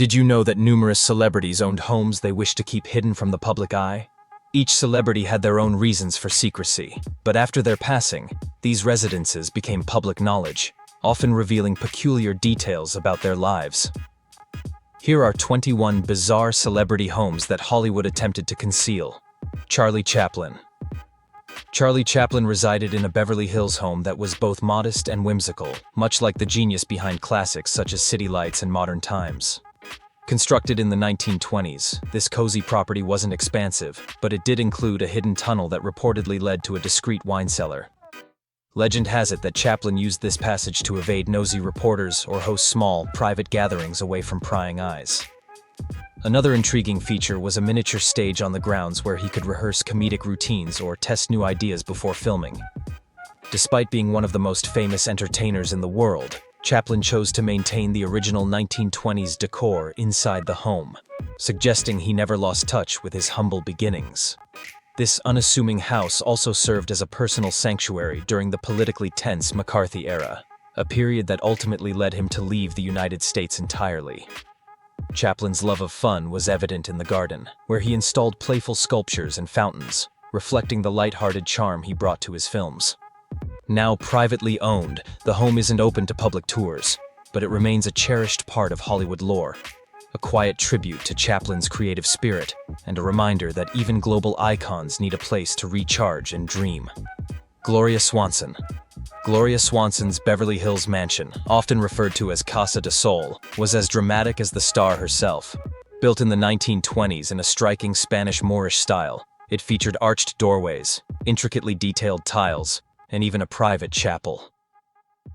Did you know that numerous celebrities owned homes they wished to keep hidden from the public eye? Each celebrity had their own reasons for secrecy, but after their passing, these residences became public knowledge, often revealing peculiar details about their lives. Here are 21 bizarre celebrity homes that Hollywood attempted to conceal. Charlie Chaplin. Charlie Chaplin resided in a Beverly Hills home that was both modest and whimsical, much like the genius behind classics such as City Lights and Modern Times. Constructed in the 1920s, this cozy property wasn't expansive, but it did include a hidden tunnel that reportedly led to a discreet wine cellar. Legend has it that Chaplin used this passage to evade nosy reporters or host small, private gatherings away from prying eyes. Another intriguing feature was a miniature stage on the grounds where he could rehearse comedic routines or test new ideas before filming. Despite being one of the most famous entertainers in the world, Chaplin chose to maintain the original 1920s decor inside the home, suggesting he never lost touch with his humble beginnings. This unassuming house also served as a personal sanctuary during the politically tense McCarthy era, a period that ultimately led him to leave the United States entirely. Chaplin's love of fun was evident in the garden, where he installed playful sculptures and fountains, reflecting the light-hearted charm he brought to his films. Now privately owned, the home isn't open to public tours, but it remains a cherished part of Hollywood lore, a quiet tribute to Chaplin's creative spirit, and a reminder that even global icons need a place to recharge and dream. Gloria Swanson. Gloria Swanson's Beverly Hills mansion, often referred to as Casa de Sol, was as dramatic as the star herself. Built in the 1920s in a striking Spanish Moorish style, it featured arched doorways, intricately detailed tiles, and even a private chapel.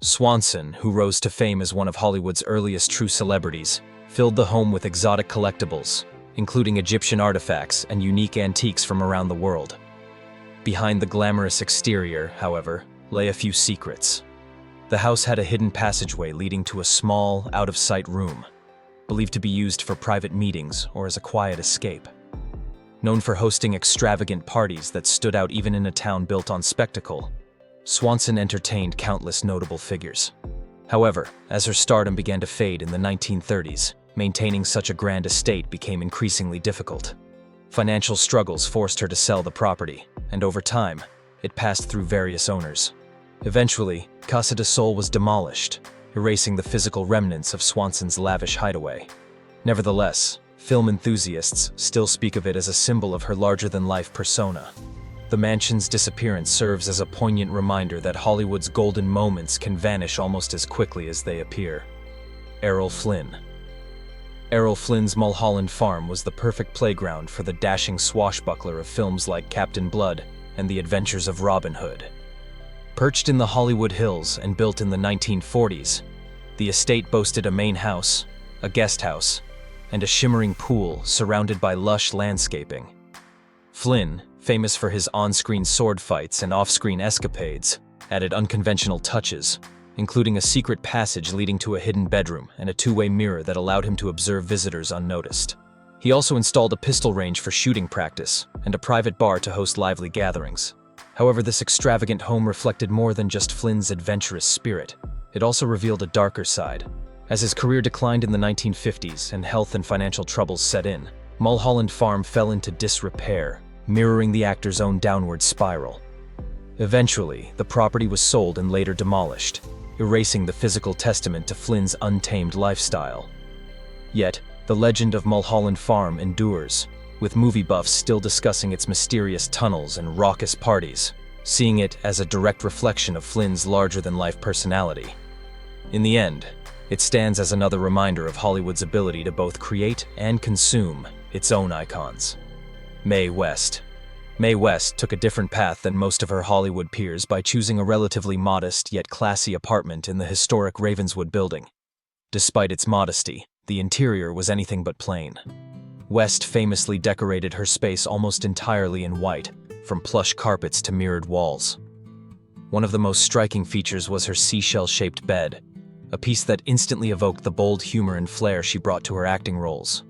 Swanson, who rose to fame as one of Hollywood's earliest true celebrities, filled the home with exotic collectibles, including Egyptian artifacts and unique antiques from around the world. Behind the glamorous exterior, however, lay a few secrets. The house had a hidden passageway leading to a small, out-of-sight room, believed to be used for private meetings or as a quiet escape. Known for hosting extravagant parties that stood out even in a town built on spectacle, Swanson entertained countless notable figures. However, as her stardom began to fade in the 1930s, maintaining such a grand estate became increasingly difficult. Financial struggles forced her to sell the property, and over time, it passed through various owners. Eventually, Casa de Sol was demolished, erasing the physical remnants of Swanson's lavish hideaway. Nevertheless, film enthusiasts still speak of it as a symbol of her larger-than-life persona. The mansion's disappearance serves as a poignant reminder that Hollywood's golden moments can vanish almost as quickly as they appear. Errol Flynn. Errol Flynn's Mulholland Farm was the perfect playground for the dashing swashbuckler of films like Captain Blood and The Adventures of Robin Hood. Perched in the Hollywood Hills and built in the 1940s, the estate boasted a main house, a guest house, and a shimmering pool surrounded by lush landscaping. Flynn, famous for his on-screen sword fights and off-screen escapades, added unconventional touches, including a secret passage leading to a hidden bedroom and a two-way mirror that allowed him to observe visitors unnoticed. He also installed a pistol range for shooting practice and a private bar to host lively gatherings. However, this extravagant home reflected more than just Flynn's adventurous spirit. It also revealed a darker side. As his career declined in the 1950s and health and financial troubles set in, Mulholland Farm fell into disrepair, mirroring the actor's own downward spiral. Eventually, the property was sold and later demolished, erasing the physical testament to Flynn's untamed lifestyle. Yet, the legend of Mulholland Farm endures, with movie buffs still discussing its mysterious tunnels and raucous parties, seeing it as a direct reflection of Flynn's larger-than-life personality. In the end, it stands as another reminder of Hollywood's ability to both create and consume its own icons. Mae West. Mae West took a different path than most of her Hollywood peers by choosing a relatively modest yet classy apartment in the historic Ravenswood building. Despite its modesty, the interior was anything but plain. West famously decorated her space almost entirely in white, from plush carpets to mirrored walls. One of the most striking features was her seashell-shaped bed, a piece that instantly evoked the bold humor and flair she brought to her acting roles.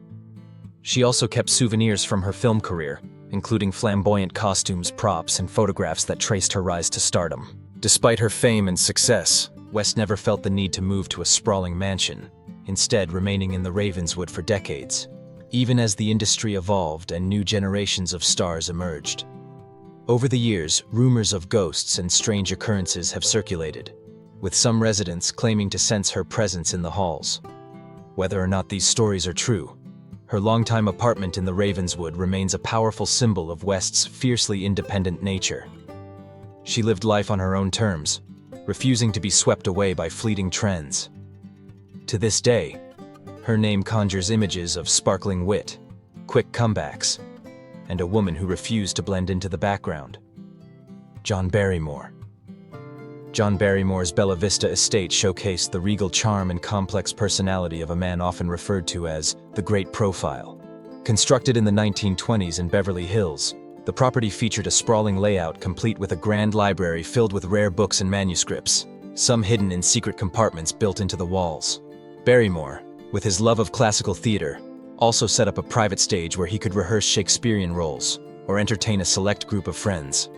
She also kept souvenirs from her film career, including flamboyant costumes, props, and photographs that traced her rise to stardom. Despite her fame and success, West never felt the need to move to a sprawling mansion. instead remaining in the Ravenswood for decades, even as the industry evolved and new generations of stars emerged. Over the years, rumors of ghosts and strange occurrences have circulated, with some residents claiming to sense her presence in the halls. Whether or not these stories are true, her longtime apartment in the Ravenswood remains a powerful symbol of West's fiercely independent nature. She lived life on her own terms, refusing to be swept away by fleeting trends. To this day, her name conjures images of sparkling wit, quick comebacks, and a woman who refused to blend into the background. John Barrymore. John Barrymore's Bella Vista estate showcased the regal charm and complex personality of a man often referred to as the Great Profile. Constructed in the 1920s in Beverly Hills, the property featured a sprawling layout complete with a grand library filled with rare books and manuscripts, some hidden in secret compartments built into the walls. Barrymore, with his love of classical theater, also set up a private stage where he could rehearse Shakespearean roles or entertain a select group of friends.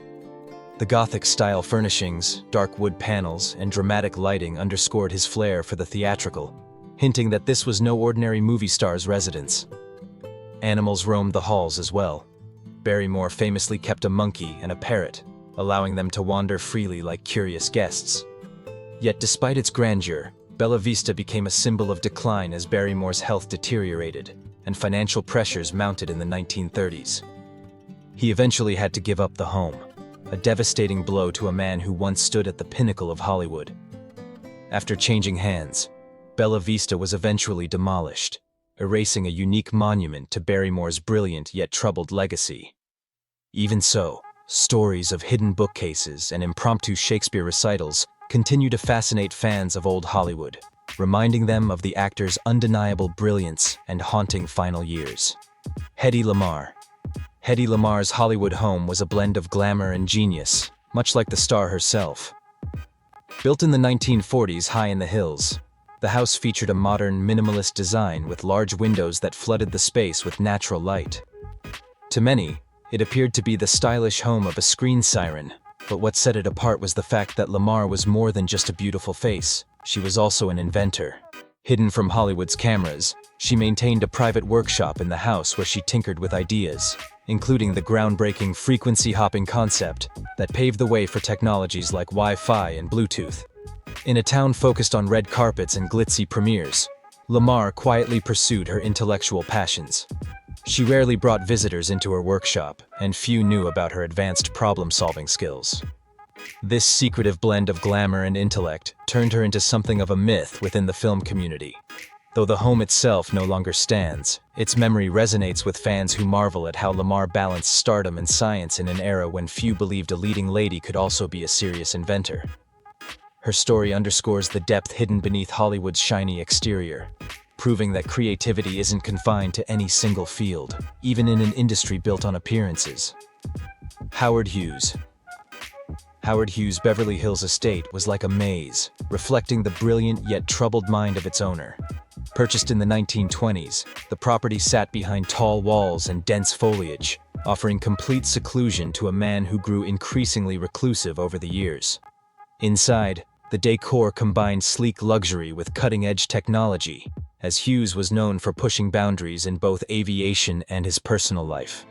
The Gothic-style furnishings, dark wood panels, and dramatic lighting underscored his flair for the theatrical, hinting that this was no ordinary movie star's residence. Animals roamed the halls as well. Barrymore famously kept a monkey and a parrot, allowing them to wander freely like curious guests. Yet despite its grandeur, Bella Vista became a symbol of decline as Barrymore's health deteriorated and financial pressures mounted in the 1930s. He eventually had to give up the home, a devastating blow to a man who once stood at the pinnacle of Hollywood. After changing hands, Bella Vista was eventually demolished, erasing a unique monument to Barrymore's brilliant yet troubled legacy. Even so, stories of hidden bookcases and impromptu Shakespeare recitals continue to fascinate fans of old Hollywood, reminding them of the actor's undeniable brilliance and haunting final years. Hedy Lamarr. Hedy Lamarr's Hollywood home was a blend of glamour and genius, much like the star herself. Built in the 1940s high in the hills, the house featured a modern, minimalist design with large windows that flooded the space with natural light. To many, it appeared to be the stylish home of a screen siren, but what set it apart was the fact that Lamarr was more than just a beautiful face. She was also an inventor. Hidden from Hollywood's cameras, she maintained a private workshop in the house where she tinkered with ideas, including the groundbreaking frequency-hopping concept that paved the way for technologies like Wi-Fi and Bluetooth. In a town focused on red carpets and glitzy premieres, Lamarr quietly pursued her intellectual passions. She rarely brought visitors into her workshop, and few knew about her advanced problem-solving skills. This secretive blend of glamour and intellect turned her into something of a myth within the film community. Though the home itself no longer stands, its memory resonates with fans who marvel at how Lamarr balanced stardom and science in an era when few believed a leading lady could also be a serious inventor. Her story underscores the depth hidden beneath Hollywood's shiny exterior, proving that creativity isn't confined to any single field, even in an industry built on appearances. Howard Hughes. Howard Hughes' Beverly Hills estate was like a maze, reflecting the brilliant yet troubled mind of its owner. Purchased in the 1920s, the property sat behind tall walls and dense foliage, offering complete seclusion to a man who grew increasingly reclusive over the years. Inside, the decor combined sleek luxury with cutting-edge technology, as Hughes was known for pushing boundaries in both aviation and his personal life.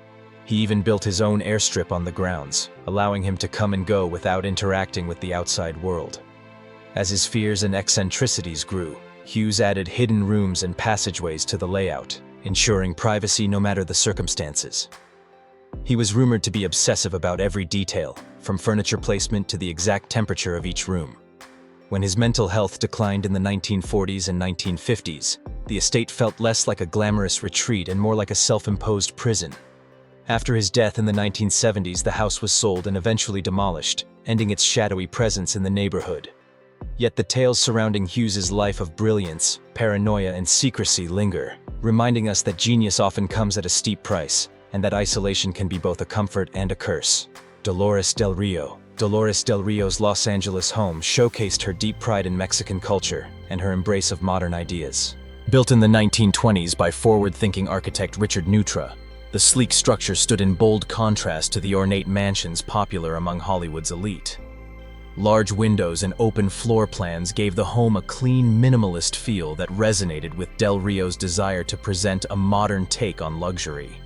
He even built his own airstrip on the grounds, allowing him to come and go without interacting with the outside world. As his fears and eccentricities grew, Hughes added hidden rooms and passageways to the layout, ensuring privacy no matter the circumstances. He was rumored to be obsessive about every detail, from furniture placement to the exact temperature of each room. When his mental health declined in the 1940s and 1950s, the estate felt less like a glamorous retreat and more like a self-imposed prison. After his death in the 1970s, the house was sold and eventually demolished, ending its shadowy presence in the neighborhood. Yet the tales surrounding Hughes's life of brilliance, paranoia, and secrecy linger, reminding us that genius often comes at a steep price, and that isolation can be both a comfort and a curse. Dolores Del Rio. Dolores Del Rio's Los Angeles home showcased her deep pride in Mexican culture and her embrace of modern ideas. Built in the 1920s by forward-thinking architect Richard Neutra, the sleek structure stood in bold contrast to the ornate mansions popular among Hollywood's elite. Large windows and open floor plans gave the home a clean, minimalist feel that resonated with Del Rio's desire to present a modern take on luxury.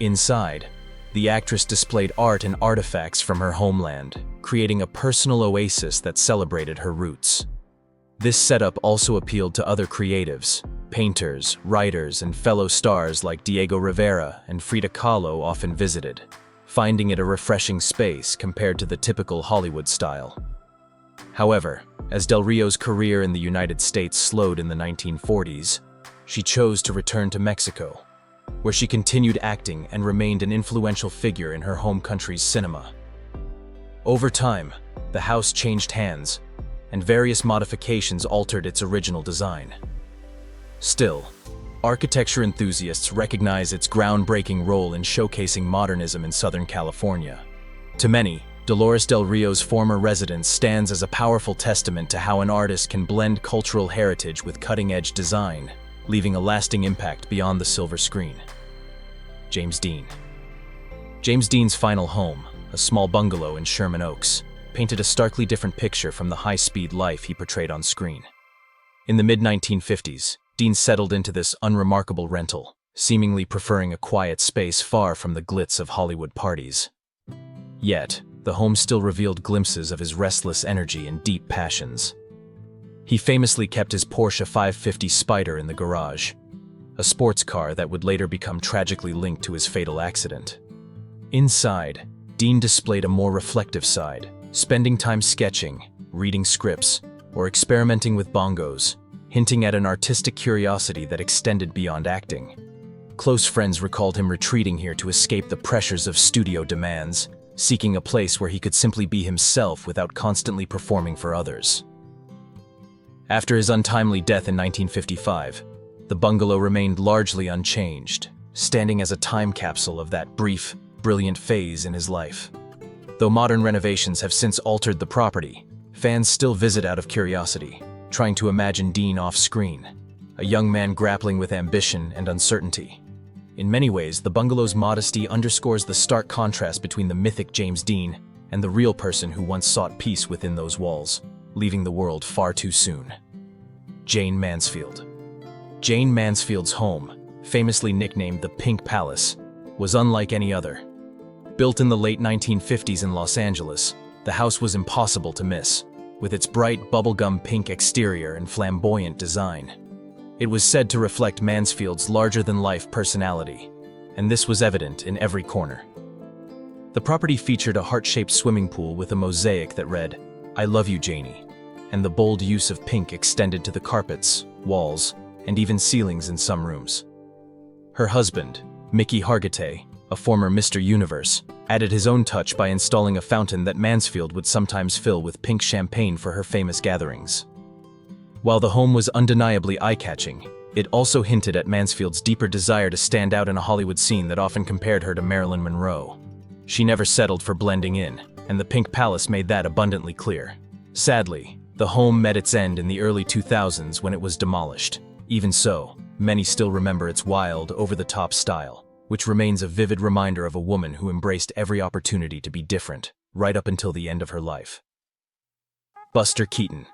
Inside, the actress displayed art and artifacts from her homeland, creating a personal oasis that celebrated her roots. This setup also appealed to other creatives. Painters, writers, and fellow stars like Diego Rivera and Frida Kahlo often visited, finding it a refreshing space compared to the typical Hollywood style. However, as Del Rio's career in the United States slowed in the 1940s, she chose to return to Mexico, where she continued acting and remained an influential figure in her home country's cinema. Over time, the house changed hands, and various modifications altered its original design. Still, architecture enthusiasts recognize its groundbreaking role in showcasing modernism in Southern California. To many, Dolores Del Rio's former residence stands as a powerful testament to how an artist can blend cultural heritage with cutting-edge design, leaving a lasting impact beyond the silver screen. James Dean. James Dean's final home, a small bungalow in Sherman Oaks, painted a starkly different picture from the high-speed life he portrayed on screen. In the mid-1950s, Dean settled into this unremarkable rental, seemingly preferring a quiet space far from the glitz of Hollywood parties. Yet, the home still revealed glimpses of his restless energy and deep passions. He famously kept his Porsche 550 Spyder in the garage, a sports car that would later become tragically linked to his fatal accident. Inside, Dean displayed a more reflective side, spending time sketching, reading scripts, or experimenting with bongos, hinting at an artistic curiosity that extended beyond acting. Close friends recalled him retreating here to escape the pressures of studio demands, seeking a place where he could simply be himself without constantly performing for others. After his untimely death in 1955, the bungalow remained largely unchanged, standing as a time capsule of that brief, brilliant phase in his life. Though modern renovations have since altered the property, fans still visit out of curiosity, trying to imagine Dean off-screen, a young man grappling with ambition and uncertainty. In many ways, the bungalow's modesty underscores the stark contrast between the mythic James Dean and the real person who once sought peace within those walls, leaving the world far too soon. Jayne Mansfield. Jayne Mansfield's home, famously nicknamed the Pink Palace, was unlike any other. Built in the late 1950s in Los Angeles, the house was impossible to miss, with its bright bubblegum pink exterior and flamboyant design. It was said to reflect Mansfield's larger-than-life personality, and this was evident in every corner. The property featured a heart-shaped swimming pool with a mosaic that read, "I love you, Janie," and the bold use of pink extended to the carpets, walls, and even ceilings in some rooms. Her husband, Mickey Hargitay, a former Mr. Universe, added his own touch by installing a fountain that Mansfield would sometimes fill with pink champagne for her famous gatherings. While the home was undeniably eye-catching, it also hinted at Mansfield's deeper desire to stand out in a Hollywood scene that often compared her to Marilyn Monroe. She never settled for blending in, and the Pink Palace made that abundantly clear. Sadly, the home met its end in the early 2000s when it was demolished. Even so, many still remember its wild, over-the-top style, which remains a vivid reminder of a woman who embraced every opportunity to be different, right up until the end of her life. Buster Keaton.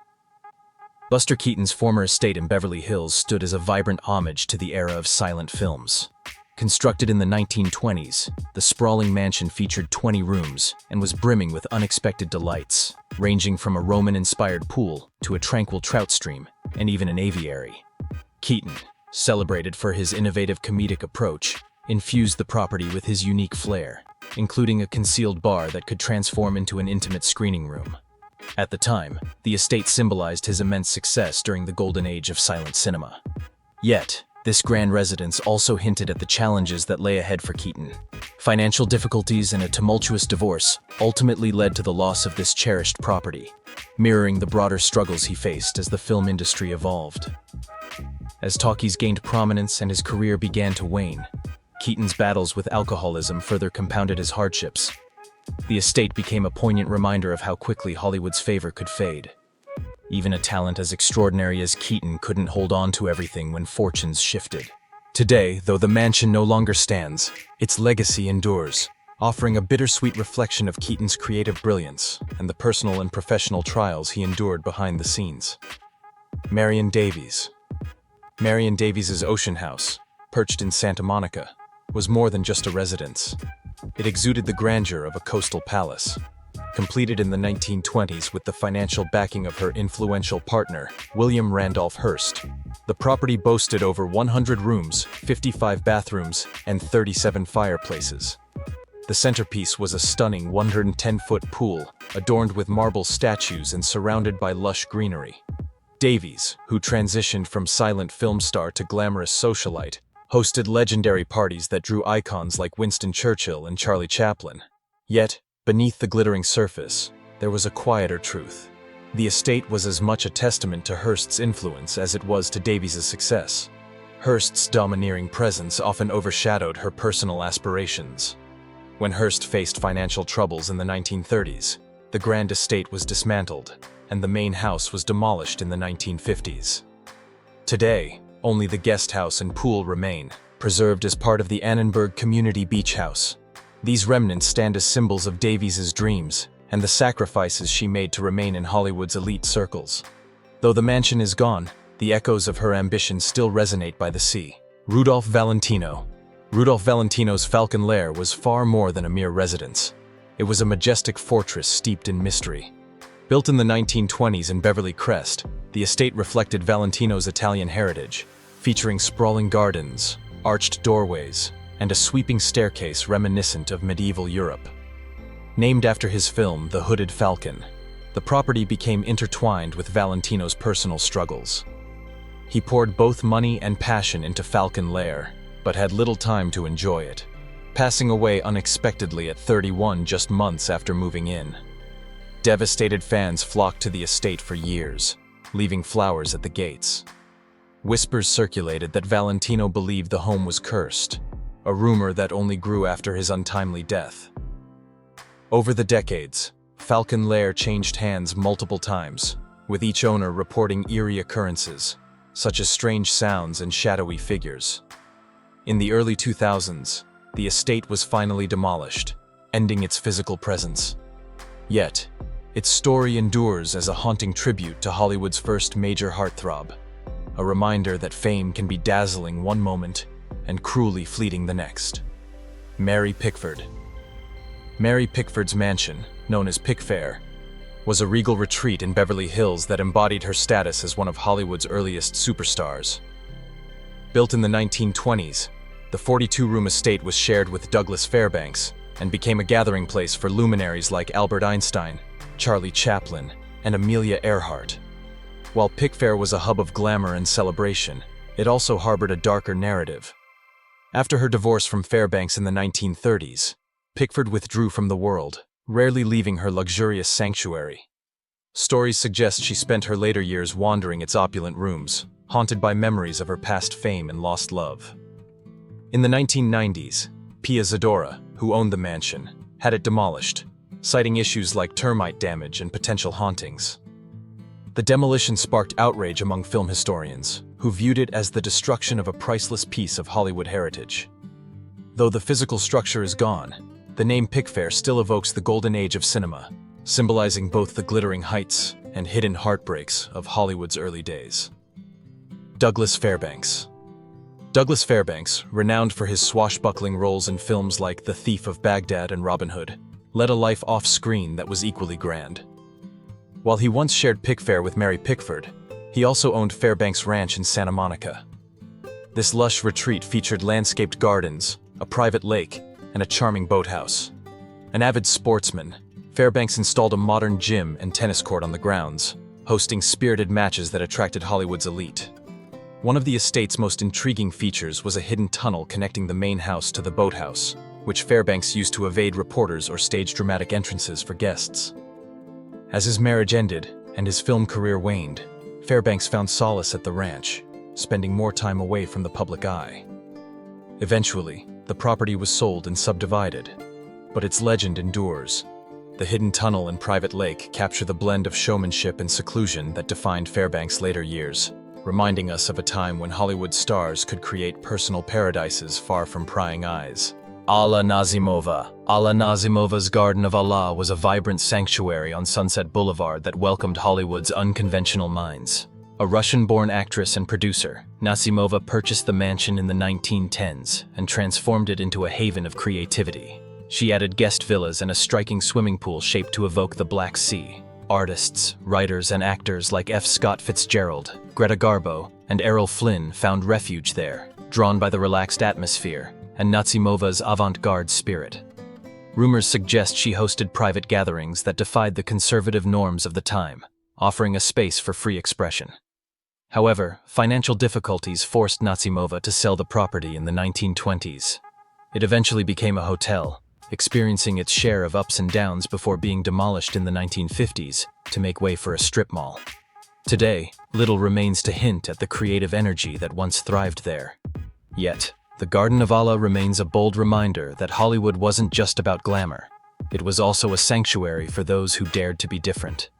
Buster Keaton's former estate in Beverly Hills stood as a vibrant homage to the era of silent films. Constructed in the 1920s, the sprawling mansion featured 20 rooms and was brimming with unexpected delights, ranging from a Roman-inspired pool to a tranquil trout stream and even an aviary. Keaton, celebrated for his innovative comedic approach, infused the property with his unique flair, including a concealed bar that could transform into an intimate screening room. At the time, the estate symbolized his immense success during the golden age of silent cinema. Yet, this grand residence also hinted at the challenges that lay ahead for Keaton. Financial difficulties and a tumultuous divorce ultimately led to the loss of this cherished property, mirroring the broader struggles he faced as the film industry evolved. As talkies gained prominence and his career began to wane, Keaton's battles with alcoholism further compounded his hardships. The estate became a poignant reminder of how quickly Hollywood's favor could fade. Even a talent as extraordinary as Keaton couldn't hold on to everything when fortunes shifted. Today, though the mansion no longer stands, its legacy endures, offering a bittersweet reflection of Keaton's creative brilliance and the personal and professional trials he endured behind the scenes. Marion Davies. Marion Davies's Ocean House, perched in Santa Monica, was more than just a residence. It exuded the grandeur of a coastal palace. Completed in the 1920s with the financial backing of her influential partner, William Randolph Hearst, the property boasted over 100 rooms, 55 bathrooms, and 37 fireplaces. The centerpiece was a stunning 110-foot pool, adorned with marble statues and surrounded by lush greenery. Davies, who transitioned from silent film star to glamorous socialite, hosted legendary parties that drew icons like Winston Churchill and Charlie Chaplin. Yet, beneath the glittering surface, there was a quieter truth. The estate was as much a testament to Hearst's influence as it was to Davies's success. Hearst's domineering presence often overshadowed her personal aspirations. When Hearst faced financial troubles in the 1930s, the grand estate was dismantled, and the main house was demolished in the 1950s. Today, only the guest house and pool remain, preserved as part of the Annenberg Community Beach House. These remnants stand as symbols of Davies's dreams and the sacrifices she made to remain in Hollywood's elite circles. Though the mansion is gone, the echoes of her ambition still resonate by the sea. Rudolph Valentino. Rudolph Valentino's Falcon Lair was far more than a mere residence. It was a majestic fortress steeped in mystery. Built in the 1920s in Beverly Crest, the estate reflected Valentino's Italian heritage, featuring sprawling gardens, arched doorways, and a sweeping staircase reminiscent of medieval Europe. Named after his film The Hooded Falcon, the property became intertwined with Valentino's personal struggles. He poured both money and passion into Falcon Lair, but had little time to enjoy it, passing away unexpectedly at 31 just months after moving in. Devastated fans flocked to the estate for years, leaving flowers at the gates. Whispers circulated that Valentino believed the home was cursed, a rumor that only grew after his untimely death. Over the decades, Falcon Lair changed hands multiple times, with each owner reporting eerie occurrences, such as strange sounds and shadowy figures. In the early 2000s, the estate was finally demolished, ending its physical presence. Yet, its story endures as a haunting tribute to Hollywood's first major heartthrob, a reminder that fame can be dazzling one moment and cruelly fleeting the next. Mary Pickford. Mary Pickford's mansion, known as Pickfair, was a regal retreat in Beverly Hills that embodied her status as one of Hollywood's earliest superstars. Built in the 1920s, the 42-room estate was shared with Douglas Fairbanks and became a gathering place for luminaries like Albert Einstein, Charlie Chaplin, and Amelia Earhart. While Pickfair was a hub of glamour and celebration, it also harbored a darker narrative. After her divorce from Fairbanks in the 1930s, Pickford withdrew from the world, rarely leaving her luxurious sanctuary. Stories suggest she spent her later years wandering its opulent rooms, haunted by memories of her past fame and lost love. In the 1990s, Pia Zadora, who owned the mansion, had it demolished, citing issues like termite damage and potential hauntings. The demolition sparked outrage among film historians, who viewed it as the destruction of a priceless piece of Hollywood heritage. Though the physical structure is gone, the name Pickfair still evokes the golden age of cinema, symbolizing both the glittering heights and hidden heartbreaks of Hollywood's early days. Douglas Fairbanks. Douglas Fairbanks, renowned for his swashbuckling roles in films like The Thief of Baghdad and Robin Hood, led a life off-screen that was equally grand. While he once shared Pickfair with Mary Pickford, he also owned Fairbanks Ranch in Santa Monica. This lush retreat featured landscaped gardens, a private lake, and a charming boathouse. An avid sportsman, Fairbanks installed a modern gym and tennis court on the grounds, hosting spirited matches that attracted Hollywood's elite. One of the estate's most intriguing features was a hidden tunnel connecting the main house to the boathouse, which Fairbanks used to evade reporters or stage dramatic entrances for guests. As his marriage ended and his film career waned, Fairbanks found solace at the ranch, spending more time away from the public eye. Eventually, the property was sold and subdivided, but its legend endures. The hidden tunnel and private lake capture the blend of showmanship and seclusion that defined Fairbanks' later years, reminding us of a time when Hollywood stars could create personal paradises far from prying eyes. Ala Nazimova. Ala Nazimova's Garden of Allah was a vibrant sanctuary on Sunset Boulevard that welcomed Hollywood's unconventional minds. A Russian-born actress and producer, Nazimova purchased the mansion in the 1910s and transformed it into a haven of creativity. She added guest villas and a striking swimming pool shaped to evoke the Black Sea. Artists, writers, and actors like F. Scott Fitzgerald, Greta Garbo, and Errol Flynn found refuge there, drawn by the relaxed atmosphere and Nazimova's avant-garde spirit. Rumors suggest she hosted private gatherings that defied the conservative norms of the time, offering a space for free expression. However, financial difficulties forced Nazimova to sell the property in the 1920s. It eventually became a hotel, experiencing its share of ups and downs before being demolished in the 1950s to make way for a strip mall. Today, little remains to hint at the creative energy that once thrived there. Yet, the Garden of Allah remains a bold reminder that Hollywood wasn't just about glamour. It was also a sanctuary for those who dared to be different.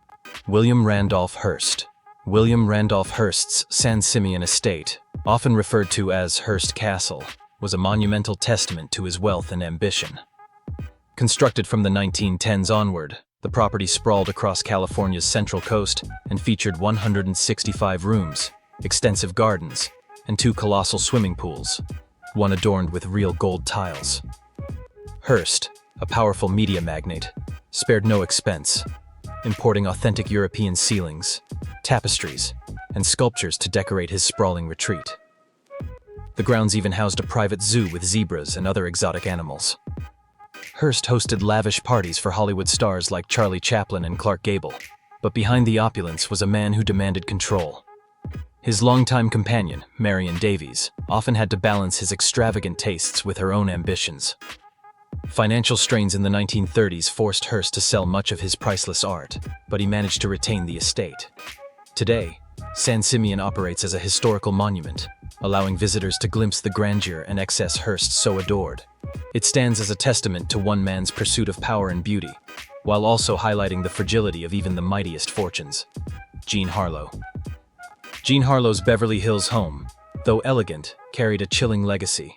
William Randolph Hearst. William Randolph Hearst's San Simeon estate, often referred to as Hearst Castle, was a monumental testament to his wealth and ambition. Constructed from the 1910s onward, the property sprawled across California's central coast and featured 165 rooms, extensive gardens, and 2 colossal swimming pools, one adorned with real gold tiles. Hearst, a powerful media magnate, spared no expense, importing authentic European ceilings, tapestries, and sculptures to decorate his sprawling retreat. The grounds even housed a private zoo with zebras and other exotic animals. Hearst hosted lavish parties for Hollywood stars like Charlie Chaplin and Clark Gable, but behind the opulence was a man who demanded control. His longtime companion, Marion Davies, often had to balance his extravagant tastes with her own ambitions. Financial strains in the 1930s forced Hearst to sell much of his priceless art, but he managed to retain the estate. Today, San Simeon operates as a historical monument, allowing visitors to glimpse the grandeur and excess Hearst so adored. It stands as a testament to one man's pursuit of power and beauty, while also highlighting the fragility of even the mightiest fortunes. Jean Harlow. Jean Harlow's Beverly Hills home, though elegant, carried a chilling legacy.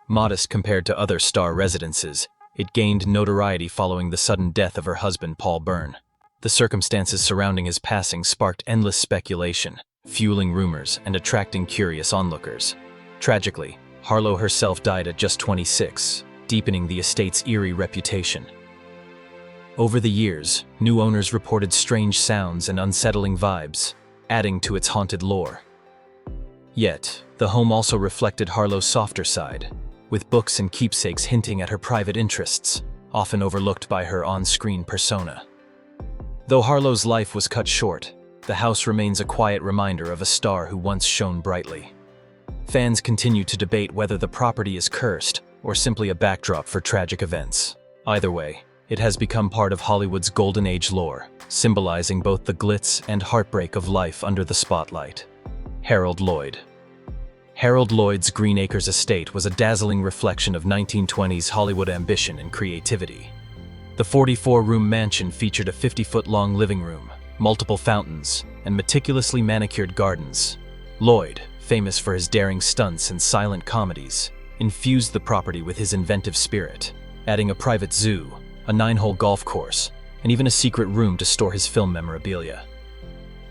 Modest compared to other star residences, it gained notoriety following the sudden death of her husband, Paul Byrne. The circumstances surrounding his passing sparked endless speculation, fueling rumors and attracting curious onlookers. Tragically, Harlow herself died at just 26, deepening the estate's eerie reputation. Over the years, new owners reported strange sounds and unsettling vibes, adding to its haunted lore. Yet, the home also reflected Harlow's softer side, with books and keepsakes hinting at her private interests, often overlooked by her on-screen persona. Though Harlow's life was cut short, the house remains a quiet reminder of a star who once shone brightly. Fans continue to debate whether the property is cursed or simply a backdrop for tragic events. Either way, it has become part of Hollywood's golden age lore, symbolizing both the glitz and heartbreak of life under the spotlight. Harold Lloyd. Harold Lloyd's Green Acres estate was a dazzling reflection of 1920s Hollywood ambition and creativity. The 44-room mansion featured a 50-foot-long living room, multiple fountains, and meticulously manicured gardens. Lloyd, famous for his daring stunts and silent comedies, infused the property with his inventive spirit, adding a private zoo, a 9-hole golf course, and even a secret room to store his film memorabilia.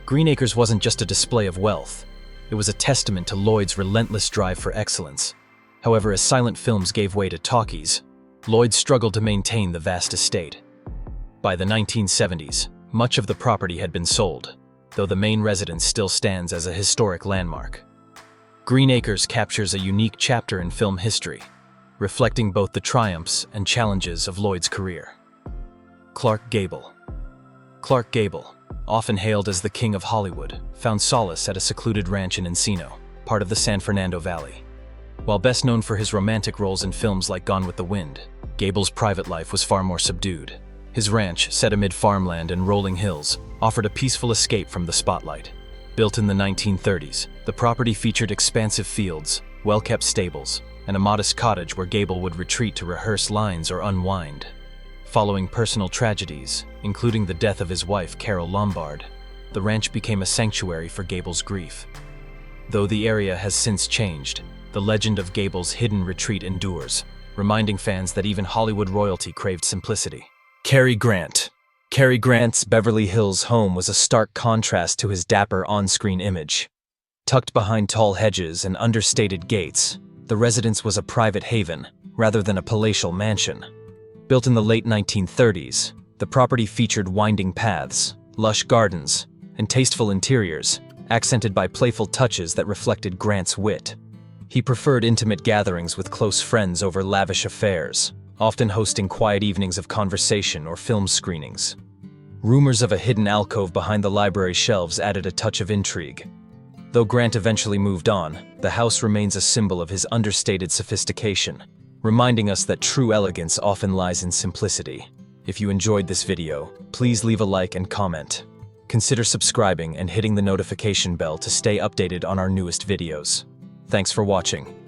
Green Acres wasn't just a display of wealth, it was a testament to Lloyd's relentless drive for excellence. However, as silent films gave way to talkies, Lloyd struggled to maintain the vast estate. By the 1970s, much of the property had been sold, though the main residence still stands as a historic landmark. Green Acres captures a unique chapter in film history, reflecting both the triumphs and challenges of Lloyd's career. Clark Gable. Clark Gable, often hailed as the King of Hollywood, found solace at a secluded ranch in Encino, part of the San Fernando Valley. While best known for his romantic roles in films like Gone with the Wind, Gable's private life was far more subdued. His ranch, set amid farmland and rolling hills, offered a peaceful escape from the spotlight. Built in the 1930s, the property featured expansive fields, well-kept stables, and a modest cottage where Gable would retreat to rehearse lines or unwind. Following personal tragedies, including the death of his wife, Carol Lombard, the ranch became a sanctuary for Gable's grief. Though the area has since changed, the legend of Gable's hidden retreat endures, reminding fans that even Hollywood royalty craved simplicity. Cary Grant. Cary Grant's Beverly Hills home was a stark contrast to his dapper on-screen image. Tucked behind tall hedges and understated gates, the residence was a private haven, rather than a palatial mansion. Built in the late 1930s, the property featured winding paths, lush gardens, and tasteful interiors, accented by playful touches that reflected Grant's wit. He preferred intimate gatherings with close friends over lavish affairs, often hosting quiet evenings of conversation or film screenings. Rumors of a hidden alcove behind the library shelves added a touch of intrigue. Though Grant eventually moved on, the house remains a symbol of his understated sophistication, reminding us that true elegance often lies in simplicity. If you enjoyed this video, please leave a like and comment. Consider subscribing and hitting the notification bell to stay updated on our newest videos. Thanks for watching.